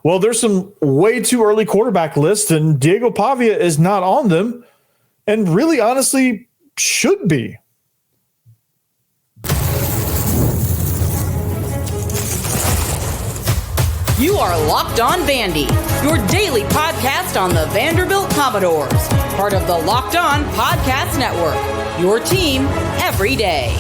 Well, there's some way too early quarterback lists, and Diego Pavia is not on them, and really, honestly, should be. You are Locked On Vandy, your daily podcast on the Vanderbilt Commodores, part of the Locked On Podcast Network, your team every day.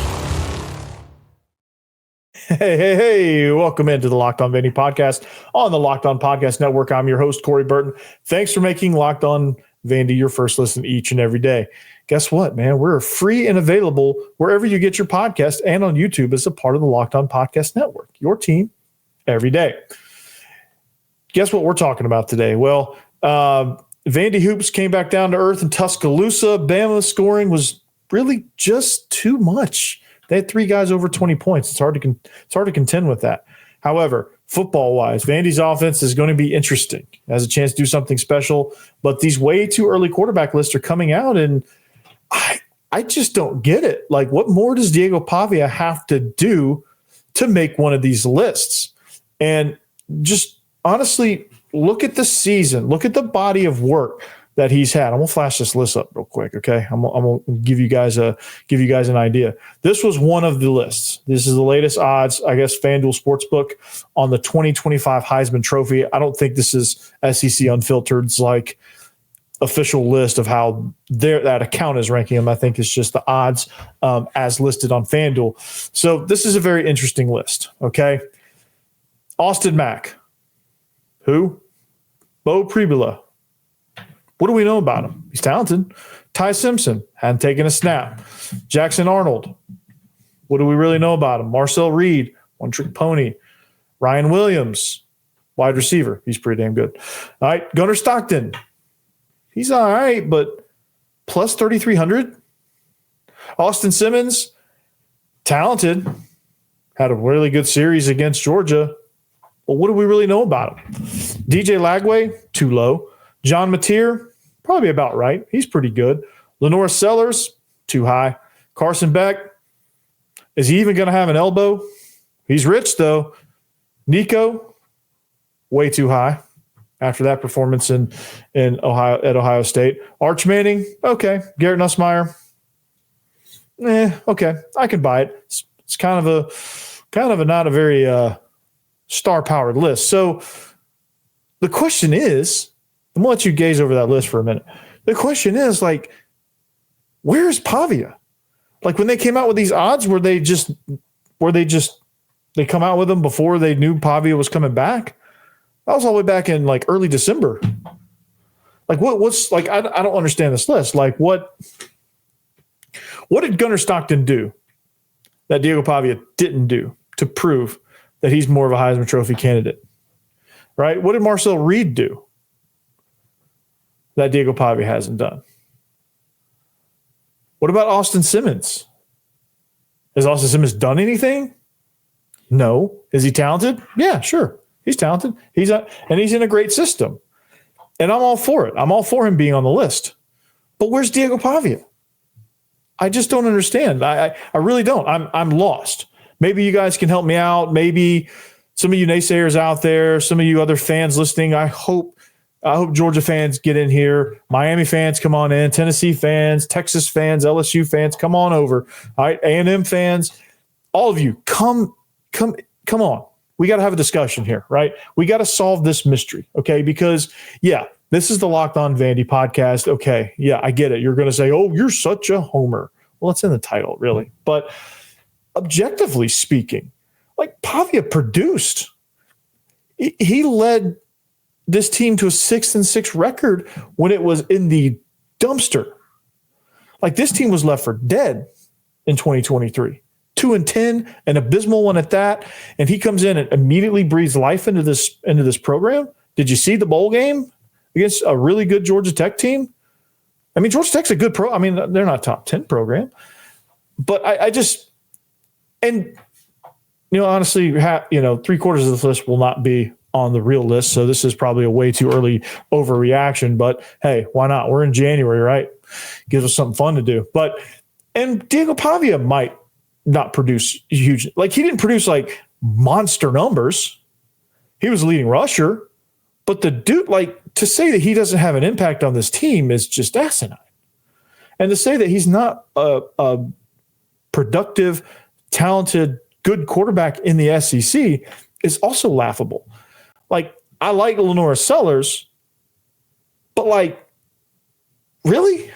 Hey, welcome into the Locked On Vandy podcast on the Locked On Podcast Network. I'm your host, Corey Burton. Thanks for making Locked On Vandy your first listen each and every day. Guess what, man? We're free and available wherever you get your podcast and on YouTube as a part of the Locked On Podcast Network, your team every day. Guess what we're talking about today? Well, Vandy Hoops came back down to earth in Tuscaloosa. Bama scoring was really just too much. They had 3 guys over 20 points. It's hard to contend with that. However, football-wise, Vandy's offense is going to be interesting. It has a chance to do something special, but these way too early quarterback lists are coming out, and I just don't get it. Like, what more does Diego Pavia have to do to make one of these lists? And just honestly, look at the season. Look at the body of work that he's had. I'm gonna flash this list up real quick, okay? I'm gonna give you guys an idea. This was one of the lists. This is the latest odds, I guess, FanDuel Sportsbook on the 2025 Heisman Trophy. I don't think this is SEC Unfiltered's like official list of how that account is ranking them. I think it's just the odds as listed on FanDuel. So this is a very interesting list, okay? Austin Mack. Who? Bo Pribula. What do we know about him? He's talented. Ty Simpson hadn't taken a snap. Jackson Arnold. What do we really know about him? Marcel Reed, one-trick pony. Ryan Williams, wide receiver. He's pretty damn good. All right, Gunnar Stockton. He's all right, but plus 3,300. Austin Simmons, talented. Had a really good series against Georgia. Well, what do we really know about him? DJ Lagway, too low. John Mateer, probably about right. He's pretty good. Lenore Sellers, too high. Carson Beck, is he even going to have an elbow? He's rich, though. Nico, way too high after that performance in Ohio State. Arch Manning, okay. Garrett Nussmeier, okay. I can buy it. It's kind of a not a very star-powered list. So the question is, I'm going to let you gaze over that list for a minute. The question is, like, where's Pavia? Like, when they came out with these odds, they come out with them before they knew Pavia was coming back? That was all the way back in, like, early December. Like, what's like, I don't understand this list. Like, what did Gunnar Stockton do that Diego Pavia didn't do to prove that he's more of a Heisman Trophy candidate, right? What did Marcel Reed do that Diego Pavia hasn't done? What about Austin Simmons? Has Austin Simmons done anything? No. Is he talented? Yeah, sure. He's talented. He's in a great system. And I'm all for it. I'm all for him being on the list. But where's Diego Pavia? I just don't understand. I really don't. I'm lost. Maybe you guys can help me out. Maybe some of you naysayers out there, some of you other fans listening, I hope Georgia fans get in here. Miami fans, come on in. Tennessee fans, Texas fans, LSU fans, come on over. All right, A&M fans, all of you, come on. We got to have a discussion here, right? We got to solve this mystery, okay? Because, yeah, this is the Locked On Vandy podcast. Okay, yeah, I get it. You're going to say, oh, you're such a homer. Well, it's in the title, really. But objectively speaking, like, Pavia produced. He led this team to a 6-6 record when it was in the dumpster. Like, this team was left for dead in 2023. 2-10, an abysmal one at that. And he comes in and immediately breathes life into this program. Did you see the bowl game against a really good Georgia Tech team? I mean, Georgia Tech's a good pro. I mean, they're not a top 10 program. But I just – and, honestly, 3/4 of this list will not be on the real list. So this is probably a way too early overreaction. But, hey, why not? We're in January, right? Gives us something fun to do. And Diego Pavia might not produce huge – like, he didn't produce, like, monster numbers. He was a leading rusher. But the dude, like, to say that he doesn't have an impact on this team is just asinine. And to say that he's not a productive, talented, good quarterback in the SEC is also laughable. Like, I like Lenore Sellers, but, like, really?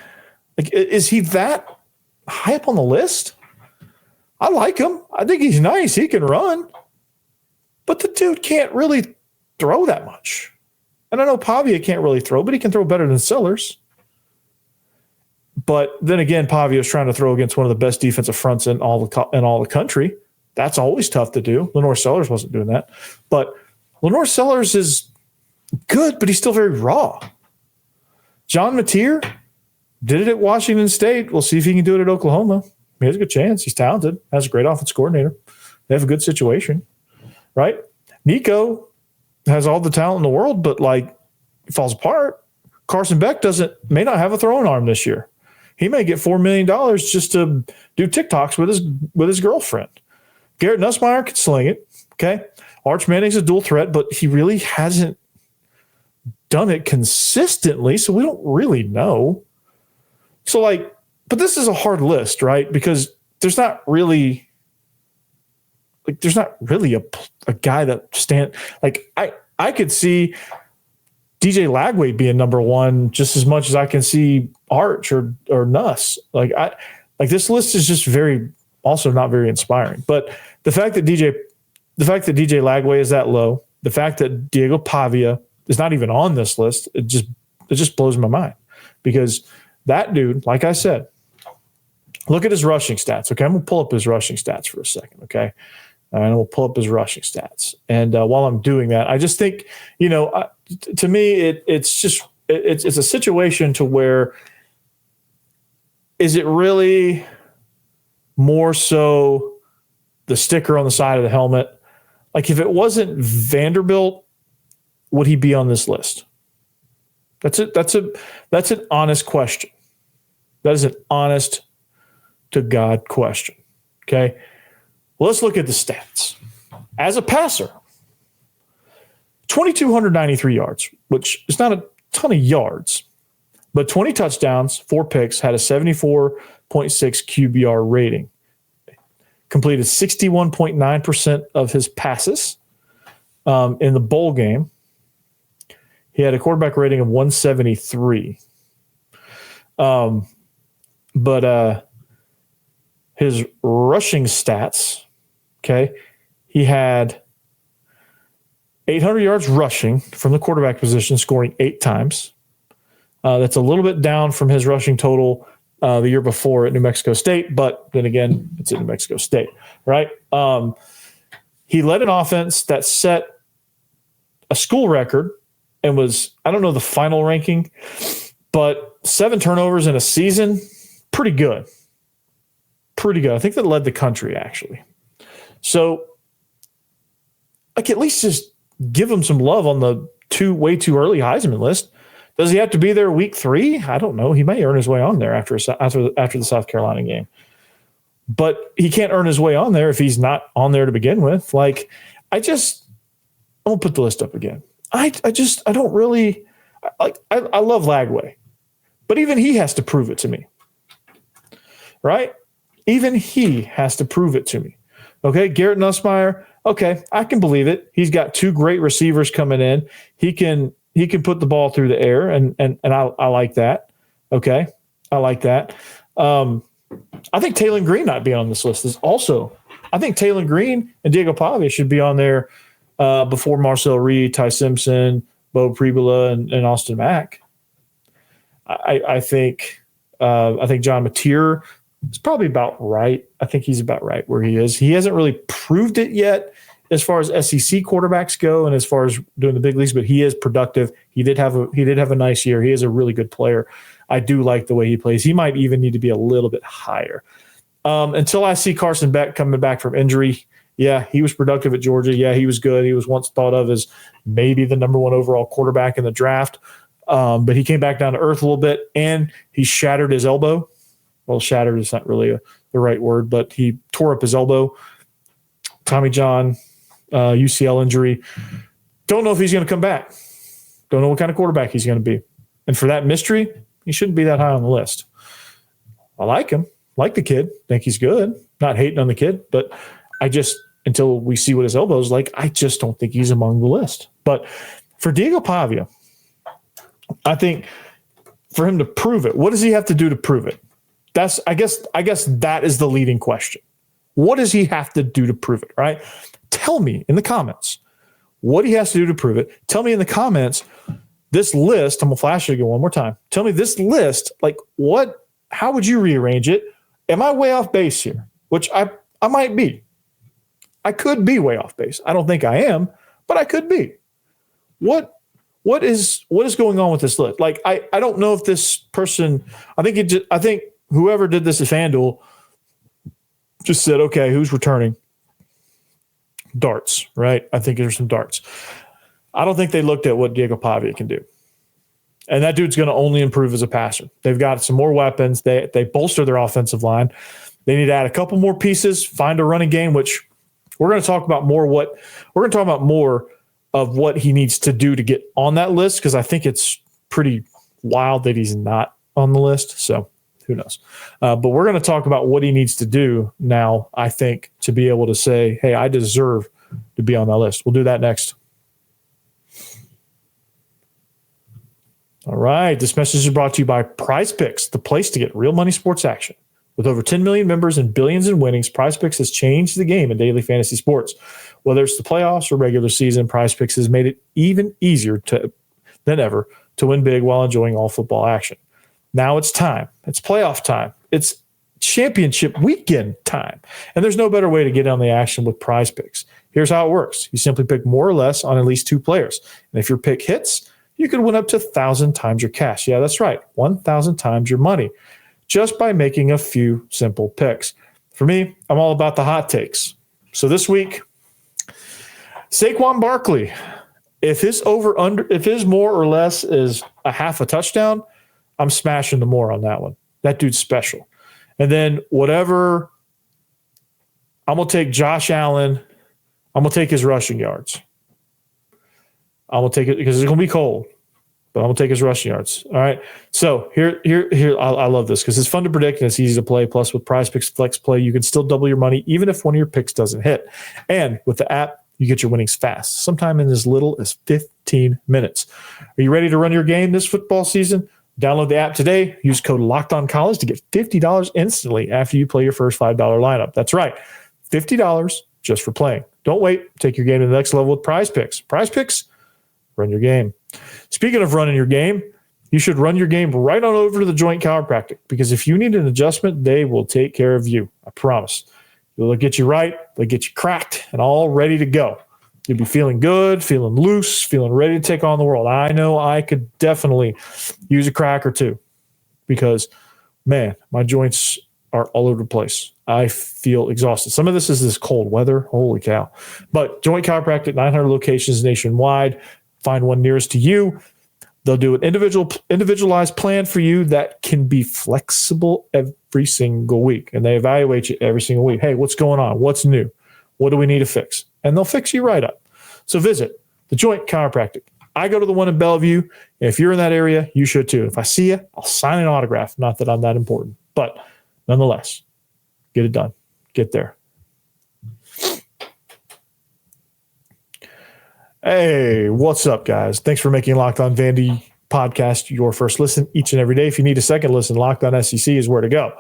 Like, is he that high up on the list? I like him. I think he's nice. He can run. But the dude can't really throw that much. And I know Pavia can't really throw, but he can throw better than Sellers. But then again, Pavia is trying to throw against one of the best defensive fronts in all the country. That's always tough to do. Lenore Sellers wasn't doing that. But Lenore Sellers is good, but he's still very raw. John Mateer did it at Washington State. We'll see if he can do it at Oklahoma. He has a good chance. He's talented. Has a great offense coordinator. They have a good situation, right? Nico has all the talent in the world, but, like, it falls apart. Carson Beck may not have a throwing arm this year. He may get $4 million just to do TikToks with his girlfriend. Garrett Nussmeier can sling it. Okay. Arch Manning's a dual threat, but he really hasn't done it consistently. So we don't really know. So, like, but this is a hard list, right? Because there's not really a guy that like, I could see DJ Lagway being number one just as much as I can see Arch or Nuss. Like, this list is just also not very inspiring. But the fact that DJ Lagway is that low, the fact that Diego Pavia is not even on this list, it just blows my mind. Because that dude, like I said, look at his rushing stats. Okay, I'm gonna pull up his rushing stats for a second. Okay, and we'll pull up his rushing stats. And while I'm doing that, I just think, to me, it's a situation to where, is it really more so the sticker on the side of the helmet? Like, if it wasn't Vanderbilt, would he be on this list? That's an honest question. That is an honest to God question. Okay. Well, let's look at the stats. As a passer, 2,293 yards, which is not a ton of yards, but 20 touchdowns, 4 picks, had a 74.6 QBR rating. Completed 61.9% of his passes in the bowl game. He had a quarterback rating of 173. But his rushing stats, okay, he had 800 yards rushing from the quarterback position, scoring 8 times. That's a little bit down from his rushing total the year before at New Mexico State, but then again, it's at New Mexico State, right? He led an offense that set a school record and was, I don't know the final ranking, but 7 turnovers in a season, pretty good. Pretty good. I think that led the country, actually. So, like, at least just give him some love on the way too early Heisman list. Does he have to be there week 3? I don't know. He may earn his way on there after the South Carolina game. But he can't earn his way on there if he's not on there to begin with. Like, I won't put the list up again. I don't really like. I love Lagway, but even he has to prove it to me, right? Even he has to prove it to me. Okay, Garrett Nussmeier. Okay, I can believe it. He's got 2 great receivers coming in. He can put the ball through the air, and I like that. Okay, I like that. I think Taylon Green not being on this list is also. I think Taylon Green and Diego Pavia should be on there before Marcel Reed, Ty Simpson, Bo Pribula, and Austin Mack. I think John Mateer is probably about right. I think he's about right where he is. He hasn't really proved it yet as far as SEC quarterbacks go and as far as doing the big leagues, but he is productive. He did have a nice year. He is a really good player. I do like the way he plays. He might even need to be a little bit higher. Until I see Carson Beck coming back from injury. Yeah, he was productive at Georgia. Yeah, he was good. He was once thought of as maybe the number 1 overall quarterback in the draft. But he came back down to earth a little bit, and he shattered his elbow. Well, shattered is not really the right word, but he tore up his elbow. Tommy John, UCL injury. Don't know if he's going to come back. Don't know what kind of quarterback he's going to be. And for that mystery, he shouldn't be that high on the list. I like him. Like the kid. Think he's good. Not hating on the kid, but until we see what his elbow's like, I just don't think he's among the list. But for Diego Pavia, I think for him to prove it, what does he have to do to prove it? I guess that is the leading question. What does he have to do to prove it, right? Tell me in the comments what he has to do to prove it. Tell me in the comments this list. I'm going to flash it again one more time. Tell me this list, how would you rearrange it? Am I way off base here? Which I might be. I could be way off base. I don't think I am, but I could be. What is going on with this list? I don't know if this person, I think whoever did this at FanDuel just said, okay, who's returning? Darts, right? I think there's some darts. I don't think they looked at what Diego Pavia can do. And that dude's going to only improve as a passer. They've got some more weapons. They bolster their offensive line. They need to add a couple more pieces, find a running game, which we're going to talk about more. We're going to talk about more of what he needs to do to get on that list, because I think it's pretty wild that he's not on the list. So who knows? But we're going to talk about what he needs to do now, I think, to be able to say, hey, I deserve to be on that list. We'll do that next. All right. This message is brought to you by Prizepicks, the place to get real money sports action. With over 10 million members and billions in winnings, Prizepicks has changed the game in daily fantasy sports. Whether it's the playoffs or regular season, Prizepicks has made it even easier than ever to win big while enjoying all football action. Now it's time. It's playoff time. It's championship weekend time. And there's no better way to get on the action with Prizepicks. Here's how it works. You simply pick more or less on at least two players. And if your pick hits, you could win up to 1,000 times your cash. Yeah, that's right. 1,000 times your money just by making a few simple picks. For me, I'm all about the hot takes. So this week, Saquon Barkley, if his more or less is a half a touchdown, I'm smashing the more on that one. That dude's special. And then whatever, I'm going to take Josh Allen. I'm going to take his rushing yards. I'm going to take it because it's going to be cold, but I'm going to take his rushing yards. All right. So here, I love this because it's fun to predict and it's easy to play. Plus with Prizepicks Flex Play, you can still double your money even if one of your picks doesn't hit. And with the app, you get your winnings fast, sometime in as little as 15 minutes. Are you ready to run your game this football season? Download the app today. Use code LOCKEDONCollege to get $50 instantly after you play your first $5 lineup. That's right, $50 just for playing. Don't wait. Take your game to the next level with Prizepicks. Prizepicks, run your game. Speaking of running your game, you should run your game right on over to the Joint Chiropractic, because if you need an adjustment, they will take care of you. I promise. They'll get you right. They'll get you cracked and all ready to go. You'll be feeling good, feeling loose, feeling ready to take on the world. I know I could definitely use a crack or two because, man, my joints are all over the place. I feel exhausted. Some of this is this cold weather. Holy cow. But Joint Chiropractic, 900 locations nationwide. Find one nearest to you. They'll do an individualized plan for you that can be flexible every single week. And they evaluate you every single week. Hey, what's going on? What's new? What do we need to fix? And they'll fix you right up. So visit the Joint Chiropractic. I go to the one in Bellevue. If you're in that area, you should too. If I see you, I'll sign an autograph. Not that I'm that important, but nonetheless, get it done. Get there. Hey, what's up, guys? Thanks for making Locked On Vandy podcast your first listen each and every day. If you need a second listen, Locked On SEC is where to go.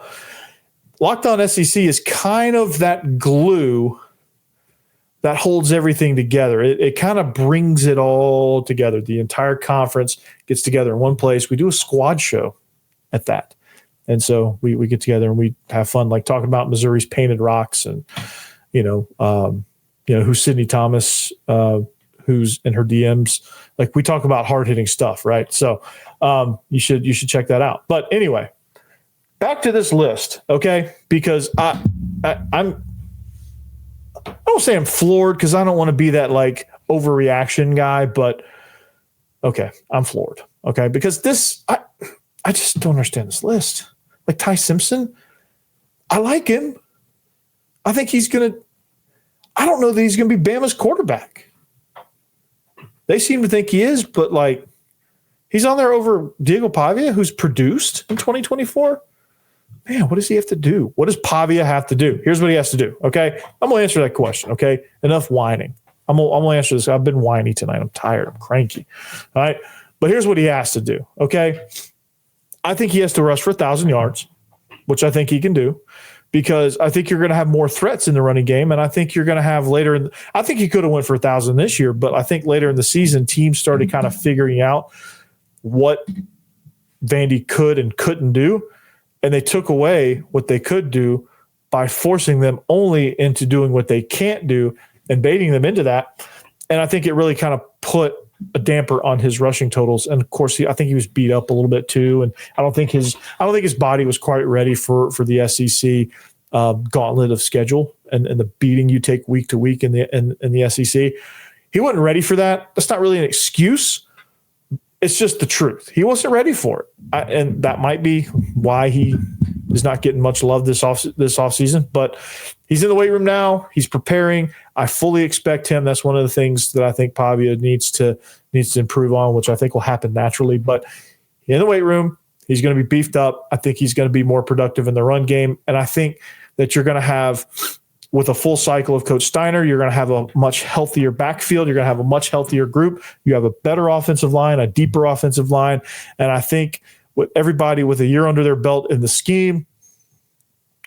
Locked On SEC is kind of that glue that holds everything together. It kind of brings it all together. The entire conference gets together in one place. We do a squad show at that. And so we get together and we have fun, like talking about Missouri's Painted Rocks and, who's Sydney Thomas, who's in her DMs. Like we talk about hard-hitting stuff, right? So you should check that out. But anyway, back to this list, okay? Because I don't say I'm floored because I don't want to be that like overreaction guy, but okay, I'm floored. Okay, because I just don't understand this list. Like Ty Simpson, I like him. I think I don't know that he's gonna be Bama's quarterback. They seem to think he is, but like He's on there over Diego Pavia, who's produced in 2024. Man, what does he have to do? What does Pavia have to do? Here's what he has to do, okay? I'm going to answer that question, okay? Enough whining. I'm going to answer this. I've been whiny tonight. I'm tired. I'm cranky, all right? But here's what he has to do, okay? I think he has to rush for 1,000 yards, which I think he can do, because I think you're going to have more threats in the running game, and I think you're going to have later I think he could have went for 1,000 this year, but I think later in the season, teams started kind of figuring out what Vandy could and couldn't do, and they took away what they could do by forcing them only into doing what they can't do and baiting them into that. And I think it really kind of put a damper on his rushing totals. And of course, I think he was beat up a little bit too. And I don't think his body was quite ready for the SEC gauntlet of schedule and the beating you take week to week in the SEC. He wasn't ready for that. That's not really an excuse. It's just the truth. He wasn't ready for it. And that might be why he is not getting much love this offseason. But he's in the weight room now. He's preparing. I fully expect him. That's one of the things that I think Pavia needs to improve on, which I think will happen naturally. But in the weight room, he's going to be beefed up. I think he's going to be more productive in the run game. And I think that you're going to have, with a full cycle of Coach Steiner, you're going to have a much healthier backfield. You're going to have a much healthier group. You have a better offensive line, a deeper offensive line. And I think with everybody with a year under their belt in the scheme,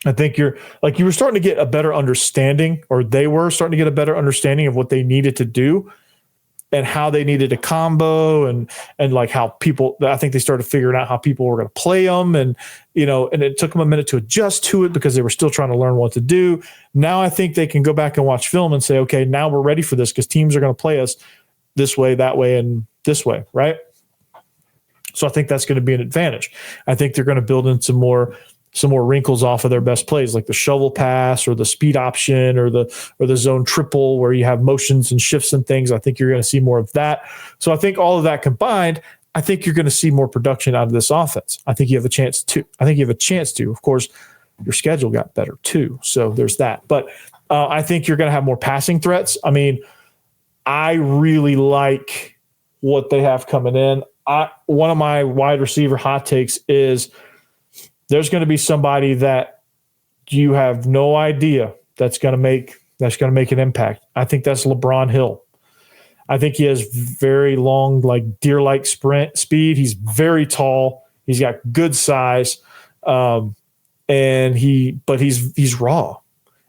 I think you were starting to get a better understanding, or they were starting to get a better understanding of what they needed to do and how they needed to combo and like how people, I think they started figuring out how people were going to play them. And, and it took them a minute to adjust to it because they were still trying to learn what to do. Now I think they can go back and watch film and say, okay, now we're ready for this because teams are going to play us this way, that way, and this way. Right. So I think that's going to be an advantage. I think they're going to build in some more wrinkles off of their best plays, like the shovel pass or the speed option or the zone triple, where you have motions and shifts and things. I think you're going to see more of that. So I think all of that combined, I think you're going to see more production out of this offense. I think you have a chance to. Of course, your schedule got better too. So there's that. But I think you're going to have more passing threats. I mean, I really like what they have coming in. One of my wide receiver hot takes is there's going to be somebody that you have no idea that's going to make an impact. I think that's LeBron Hill. I think he has very long, like deer-like sprint speed. He's very tall. He's got good size, and he's raw.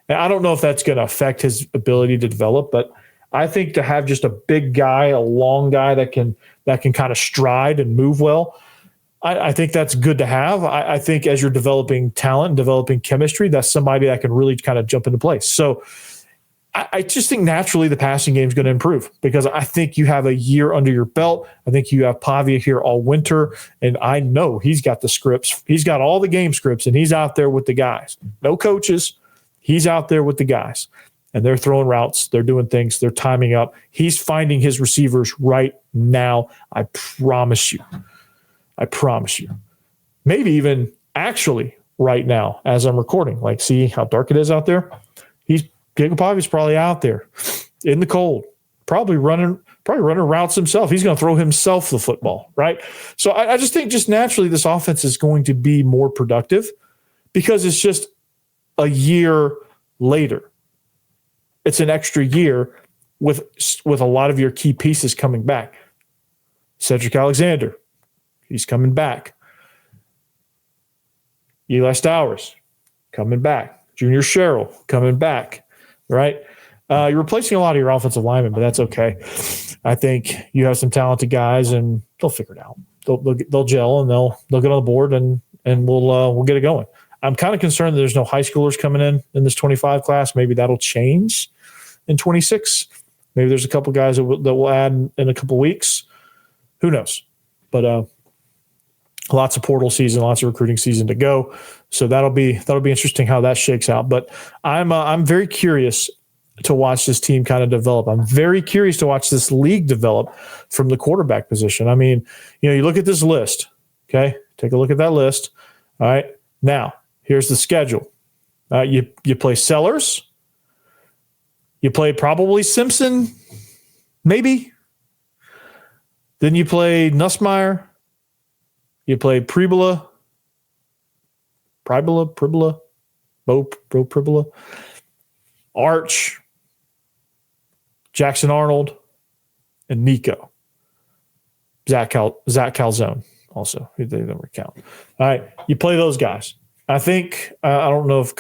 And I don't know if that's going to affect his ability to develop, but I think to have just a big guy, a long guy that can kind of stride and move well, I think that's good to have. I think as you're developing talent and developing chemistry, that's somebody that can really kind of jump into place. So I just think naturally the passing game is going to improve because I think you have a year under your belt. I think you have Pavia here all winter, and I know he's got the scripts. He's got all the game scripts, and he's out there with the guys. No coaches. He's out there with the guys, and they're throwing routes. They're doing things. They're timing up. He's finding his receivers right now. I promise you. Maybe even actually right now as I'm recording. Like, see how dark it is out there? Diego Pavia's probably out there in the cold, probably running routes himself. He's going to throw himself the football, right? So I just think just naturally this offense is going to be more productive because it's just a year later. It's an extra year with a lot of your key pieces coming back. Cedric Alexander, he's coming back. Eli Stowers, coming back. Junior Sherrill, coming back, right? You're replacing a lot of your offensive linemen, but that's okay. I think you have some talented guys, and they'll figure it out. They'll gel, and they'll get on the board, and we'll get it going. I'm kind of concerned that there's no high schoolers coming in this 25 class. Maybe that'll change in 26. Maybe there's a couple guys that will add in a couple weeks. Who knows? But lots of portal season, lots of recruiting season to go. So that'll be interesting how that shakes out. But I'm very curious to watch this team kind of develop. I'm very curious to watch this league develop from the quarterback position. I mean, you look at this list, okay? Take a look at that list. All right. Now, here's the schedule. You play Sellers. You play probably Simpson, maybe. Then you play Nussmeier. You play Pribula, Arch, Jackson Arnold, and Nico. Zach Calzone also. They don't count. All right, you play those guys. I think I don't know if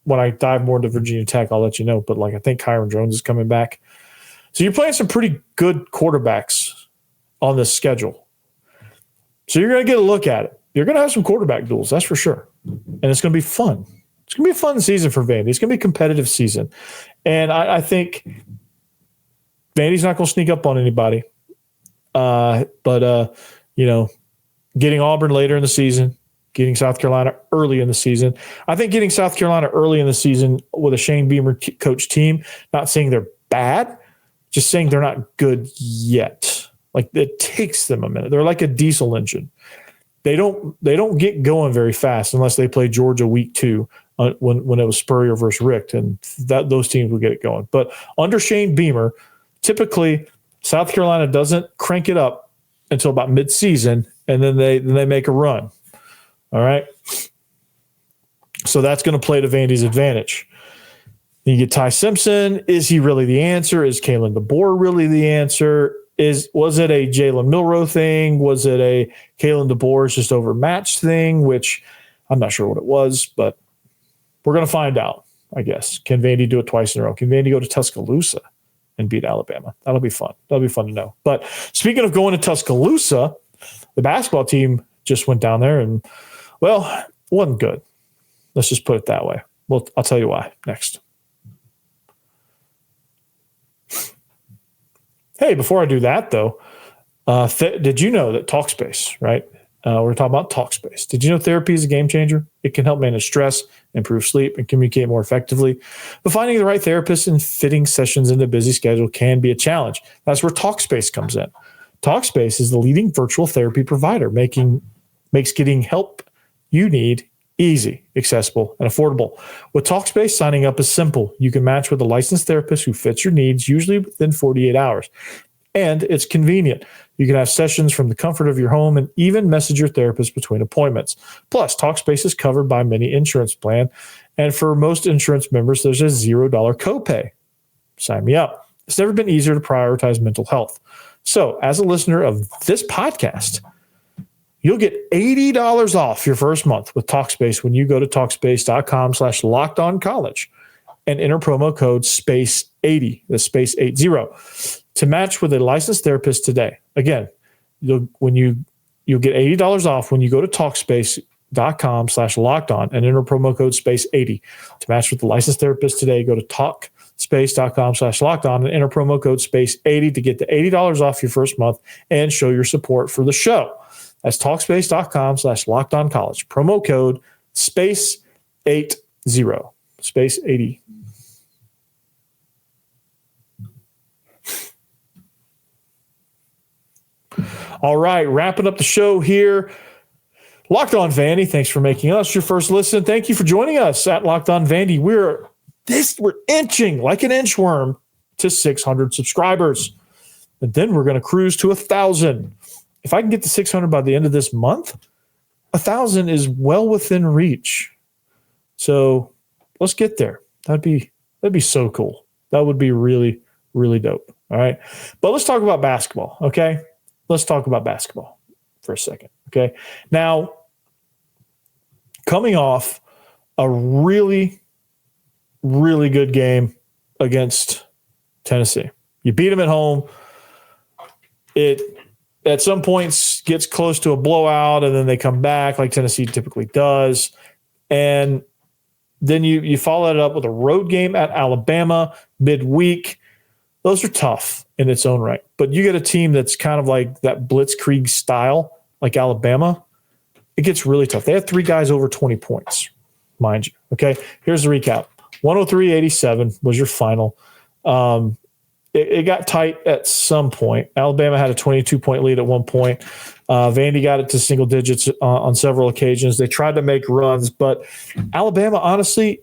when I dive more into Virginia Tech, I'll let you know. But I think Kyron Jones is coming back. So you're playing some pretty good quarterbacks on this schedule. So you're going to get a look at it. You're going to have some quarterback duels, that's for sure. And it's going to be fun. It's going to be a fun season for Vandy. It's going to be a competitive season. And I think Vandy's not going to sneak up on anybody. But getting Auburn later in the season, getting South Carolina early in the season. I think getting South Carolina early in the season with a Shane Beamer coach team, not saying they're bad, just saying they're not good yet. It takes them a minute. They're like a diesel engine. They don't get going very fast unless they play Georgia week 2 when it was Spurrier versus Richt, and those teams will get it going. But under Shane Beamer, typically South Carolina doesn't crank it up until about midseason, and then they make a run. All right. So that's going to play to Vandy's advantage. You get Ty Simpson. Is he really the answer? Is Kalen DeBoer really the answer? Was it a Jalen Milroe thing? Was it a Kalen DeBoer's just overmatched thing? Which I'm not sure what it was, but we're going to find out, I guess. Can Vandy do it twice in a row? Can Vandy go to Tuscaloosa and beat Alabama? That'll be fun. That'll be fun to know. But speaking of going to Tuscaloosa, the basketball team just went down there and, it wasn't good. Let's just put it that way. Well, I'll tell you why next. Hey, before I do that, though, did you know that TalkSpace, right? We're talking about TalkSpace. Did you know therapy is a game changer? It can help manage stress, improve sleep, and communicate more effectively. But finding the right therapist and fitting sessions into a busy schedule can be a challenge. That's where TalkSpace comes in. TalkSpace is the leading virtual therapy provider, makes getting help you need easy, accessible, and affordable. With TalkSpace, signing up is simple. You can match with a licensed therapist who fits your needs, usually within 48 hours. And it's convenient. You can have sessions from the comfort of your home and even message your therapist between appointments. Plus, TalkSpace is covered by many insurance plans. And for most insurance members, there's a $0 copay. Sign me up. It's never been easier to prioritize mental health. So, as a listener of this podcast, you'll get $80 off your first month with TalkSpace when you go to TalkSpace.com/LockedOnCollege and enter promo code SPACE80, the space 80, to match with a licensed therapist today. Again, you'll get $80 off when you go to TalkSpace.com/LockedOn and enter promo code SPACE80 to match with the licensed therapist today. Go to TalkSpace.com/LockedOn and enter promo code SPACE80 to get the $80 off your first month and show your support for the show. That's TalkSpace.com/LockedOnCollege. Promo code SPACE80. SPACE80. All right, wrapping up the show here. Locked On Vandy, thanks for making us your first listen. Thank you for joining us at Locked On Vandy. We're inching like an inchworm to 600 subscribers. And then we're going to cruise to 1,000. If I can get to 600 by the end of this month, 1,000 is well within reach. So let's get there. That'd be so cool. That would be really, really dope. All right. But let's talk about basketball. Okay. Let's talk about basketball for a second. Okay. Now, coming off a really, really good game against Tennessee, you beat them at home. It at some points gets close to a blowout, and then they come back like Tennessee typically does. And then you follow it up with a road game at Alabama midweek. Those are tough in its own right. But you get a team that's kind of like that blitzkrieg style, like Alabama, it gets really tough. They had 3 guys over 20 points, mind you. Okay, here's the recap. 103-87 was your final. It got tight at some point. Alabama had a 22-point lead at one point. Vandy got it to single digits on several occasions. They tried to make runs, but Alabama, honestly,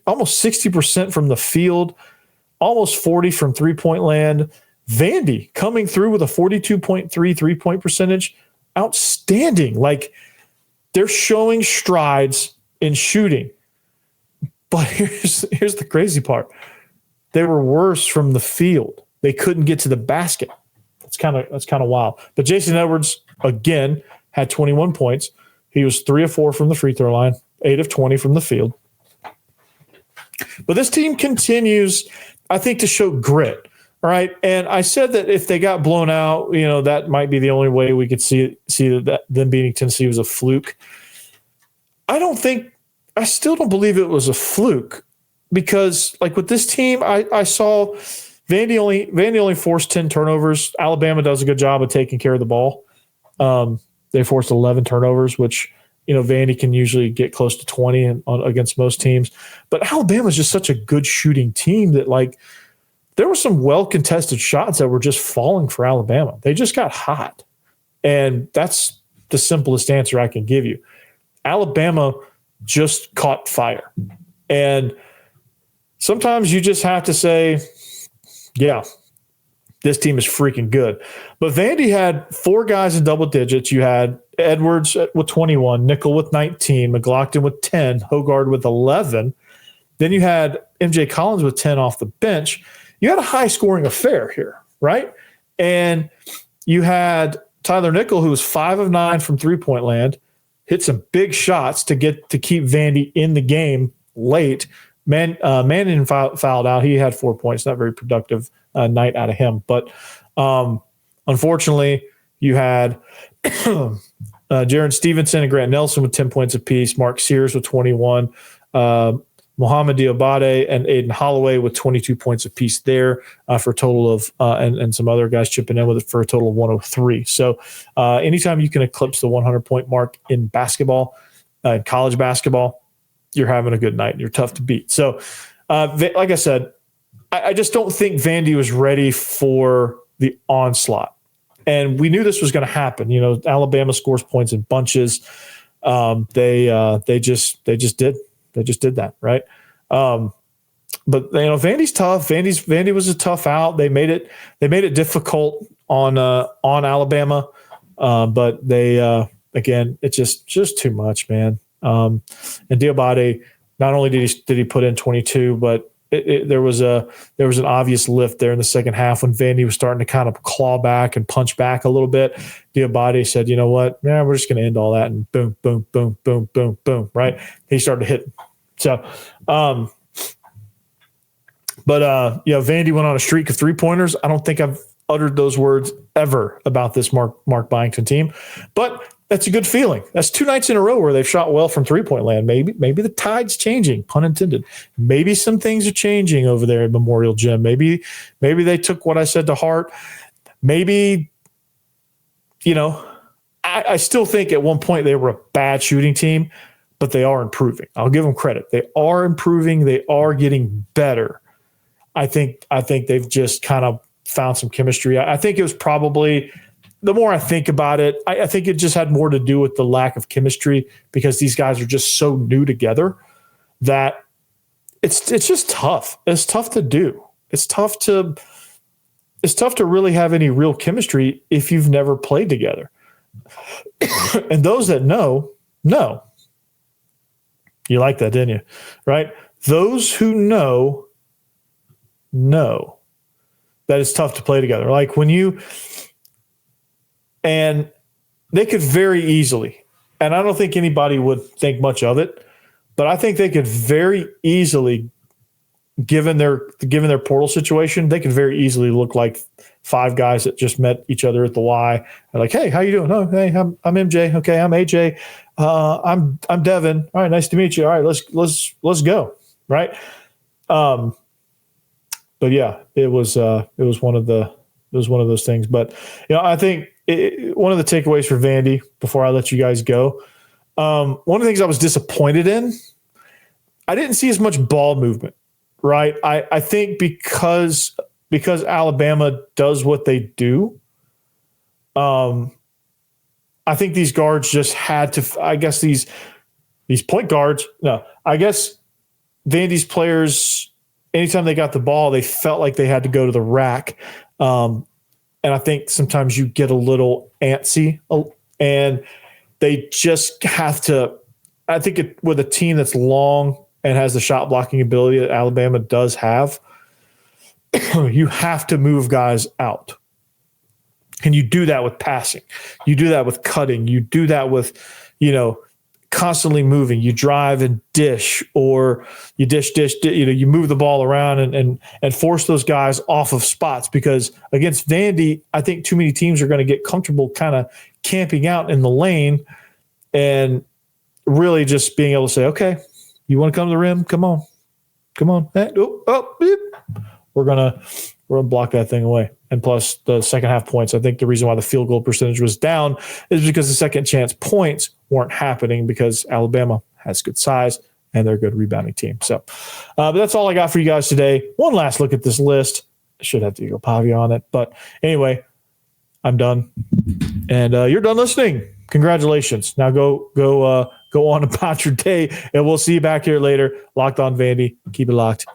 almost 60% from the field, almost 40 from three-point land. Vandy coming through with a 42.3 3-point percentage. Outstanding. Like, they're showing strides in shooting. But here's the crazy part. They were worse from the field. They couldn't get to the basket. That's kind of wild. But Jason Edwards, again, had 21 points. He was 3 of 4 from the free throw line, 8 of 20 from the field. But this team continues, I think, to show grit. All right. And I said that if they got blown out, that might be the only way we could see that them beating Tennessee was a fluke. I still don't believe it was a fluke, because like with this team, I saw Vandy only forced 10 turnovers. Alabama does a good job of taking care of the ball. They forced 11 turnovers, which, Vandy can usually get close to 20 against most teams. But Alabama is just such a good shooting team that, like, there were some well-contested shots that were just falling for Alabama. They just got hot. And that's the simplest answer I can give you. Alabama just caught fire. And sometimes you just have to say, yeah, this team is freaking good. But Vandy had 4 guys in double digits. You had Edwards with 21, Nickel with 19, McLaughlin with 10, Hogard with 11. Then you had MJ Collins with 10 off the bench. You had a high-scoring affair here, right? And you had Tyler Nickel, who was 5 of 9 from three-point land, hit some big shots to keep Vandy in the game late. Manning fouled out. He had 4 points. Not very productive night out of him. But unfortunately, you had Jaron Stevenson and Grant Nelson with 10 points apiece, Mark Sears with 21, Mohamed Diabate and Aiden Holloway with 22 points apiece there for a total of and some other guys chipping in with it for a total of 103. So anytime you can eclipse the 100-point mark in basketball, in college basketball, you're having a good night and you're tough to beat. So like I said, I just don't think Vandy was ready for the onslaught. And we knew this was going to happen. Alabama scores points in bunches. They just did. They just did that, right? But Vandy's tough. Vandy was a tough out. They made it difficult on Alabama. But they again, it's just too much, man. And Diabate, not only did he put in 22, but there was an obvious lift there in the second half when Vandy was starting to kind of claw back and punch back a little bit. Diabate said, "You know what? Yeah, we're just going to end all that." And boom, boom, boom, boom, boom, boom. Right? He started to hit. So, Vandy went on a streak of 3-pointers. I don't think I've uttered those words ever about this Mark Byington team, but that's a good feeling. That's 2 nights in a row where they've shot well from 3-point land. Maybe the tide's changing, pun intended. Maybe some things are changing over there at Memorial Gym. Maybe they took what I said to heart. Maybe, I still think at one point they were a bad shooting team, but they are improving. I'll give them credit. They are improving. They are getting better. I think they've just kind of found some chemistry. I think it was probably, the more I think about it, I think it just had more to do with the lack of chemistry, because these guys are just so new together that it's just tough. It's tough to do. It's tough to really have any real chemistry if you've never played together. And those that know. You like that, didn't you? Right? Those who know that it's tough to play together. Like and they could very easily, and I don't think anybody would think much of it, but I think they could very easily, given their portal situation, they could very easily look like 5 guys that just met each other at the Y. They're like, "Hey, how you doing?" "Oh, hey, I'm MJ." "Okay, I'm AJ. I'm Devin. All right, nice to meet you. All right, let's go." Right. But yeah, it was one of those things. But I think one of the takeaways for Vandy before I let you guys go, one of the things I was disappointed in, I didn't see as much ball movement. Right. I think because Alabama does what they do, I think these guards just had to, I guess these point guards, no, I guess Vandy's players, anytime they got the ball, they felt like they had to go to the rack And I think sometimes you get a little antsy, and they just have to. I think with a team that's long and has the shot blocking ability that Alabama does have, you have to move guys out. And you do that with passing. You do that with cutting. You do that with, constantly moving. You drive and dish, or you dish, you move the ball around and force those guys off of spots, because against Vandy, I think too many teams are going to get comfortable kind of camping out in the lane and really just being able to say, okay, you want to come to the rim? Come on. Hey, beep. We're gonna block that thing away. And plus the second half points, I think the reason why the field goal percentage was down is because the second chance points weren't happening, because Alabama has good size and they're a good rebounding team. So, but that's all I got for you guys today. One last look at this list. I should have Diego Pavia on it, but anyway, I'm done, and you're done listening. Congratulations. Now go on about your day, and we'll see you back here later. Locked on Vandy. Keep it locked.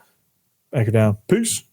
Anchor down. Peace.